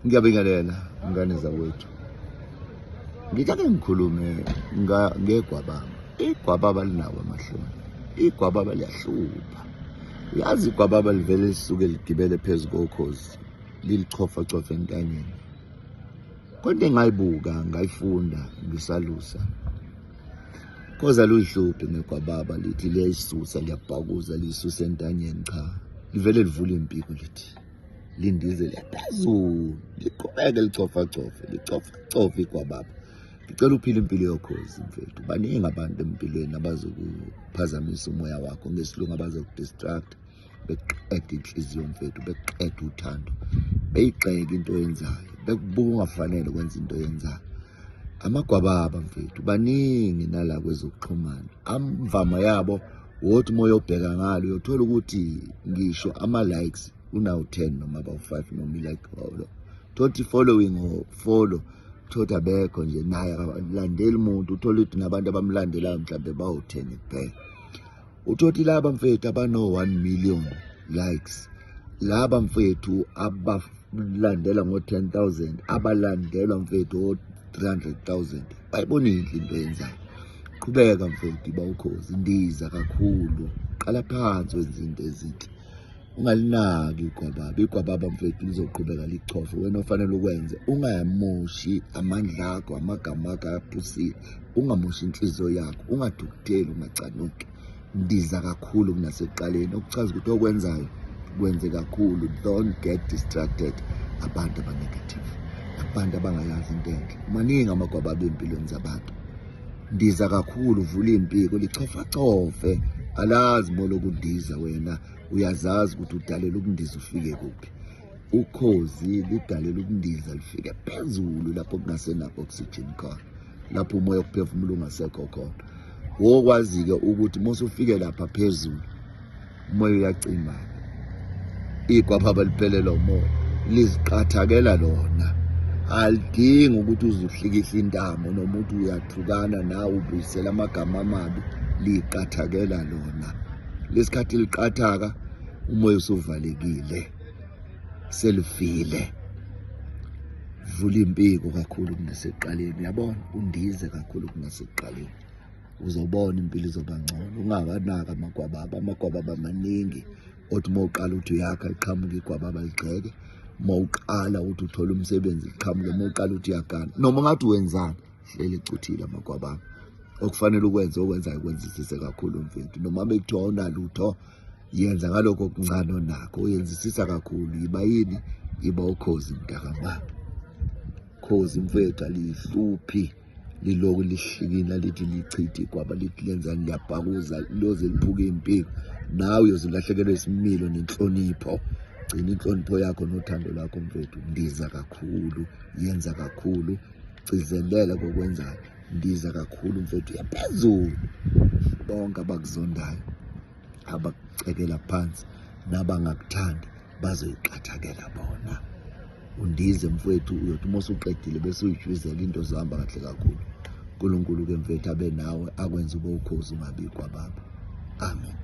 Ngiyabingelela ngane zawethu. Ngitake ngikhulume ngegwababa. Igwababa linawo amahloni. Igwababa liyahlupha. Yazi igwababa livele lisuke ligibele phezu kokhozi, lilichofa entanyeni. Konke ngayibuka, ngayifunda, ngisalusa. Koza luyihluphi ngegwababa lithi liyayisusa, liyabhakuza, liyisusa entanyeni, cha. Livele livula impiko lithi. Lindize liyaphezulu, liqhubeke licofa igwababa. Ngicela uphile impilo yokhozi mfethu. Baningi abantu empilweni abazokuphazamisa umoya wakho, ngesilungu abazokudistract, beqeda inhliziyo mfethu, beqeda uthando, beyigxeke into oyenzayo, bekubuka ungafanele ukwenza into oyenzayo. Amagwababa mfethu baningi nala kwezokuxhumana. Amvama yabo wothi moyo obheka ngalo uyothola ukuthi ngisho ama-likes unawo 10 noma abawu-5 noma i-like walo. Thothi following or follow thothi abekho nje naye akalandeli umuntu, uthola ukuthi nabantu abamlandelayo mhlawumbe bawu-10 kuphela. Uthothi laba mfethu abano-1 million likes, laba mfethu abalandela ngo-10,000, abalandelwa mfethu o-300,000, bayibona inhle into yenzayo. Qhubeka mfethu iba ukhozi, ndiza kakhulu, qala phansi wenza into ezinhle. Ungalinaki igwababa. Igwababa mfethu lizoqhubeka lichofe. Wena ofanele ukwenze, ungayamoshi amandla akho, amagama akho aphusile, ungamoshi inhliziyo yakho, ungadukutheli, ungacanuki. Ndiza kakhulu kunasekuqaleni, okuchaza ukuthi okwenzayo kwenze kakhulu. Don't get distracted abantu aba-negative, abantu abangayazi into enhle. Maningi amagwababa empilweni zabantu. Ndiza kakhulu, vula impiko, lichofachofe. Alazi molokundiza wena, uyazazi ukuthi udalela ukundiza ufike kuphi. Ukhozi lidalela ukundiza lifike phezulu lapho kungasenakho oxygen khona, lapho umoya wokuphefumula ungasekho khona. Wokwazi-ke ukuthi mosufike lapha phezulu umoya uyacima. Igwababa liphelelwa umoya, liziqathakela lona. Alidingi ukuthi uzuhlikihla intamo noma ukuthi uyathukana nawe ubuyisela amagama amabi, liqathakela lona. Lesikhathi liqathaka umoya usuvalekile, selifile. Vula impiko kakhulu kunasekuqaleni, yabona, undize kakhulu kunasekuqaleni. Uzobona impilo izoba ngcono. Ungawanaka amagwababa. Amagwababa maningi. Othi mawuqala uthi uyakha liqhamuka igwababa ligxeke. Mawuqala uthi uthola umsebenzi liqhamuke. Mawuqala uthi uyagana noma ngathi wenzani, hleli icuthile amagwababa. Okufanele ukwenze okwenzayo kwenzisise kakhulu mfethu. Noma bekuthiwa awunalutho, yenza ngalokho okuncane onakho, uyenzisisa kakhulu. Yiba yini? Yiba ukhozi mntakamama. Khozi mfethu alihluphi, liloku lihlikina lithi lichithe igwaba, lithi lenzani, liyabhakuza, loze liphuke impiko. Nawe uyozilahlekelwa isimilo nenhlonipho. Gcina inhlonipho yakho nothando lwakho mfethu. Ndiza kakhulu, yenza kakhulu, cizelela kokwenzayo. Ndiza kakhulu mfethu, yaphezulu. Bonke abakuzondayo, abakucekela phansi, nabangakuthandi bazoyiqathakela bona. Undize mfethu, uyothi uma usuqedile bese uyijwizela into zohamba kahle kakhulu. uNkulunkulu ke mfethu abe nawe, akwenza ube ukhozi ungabi igwababa. Amen.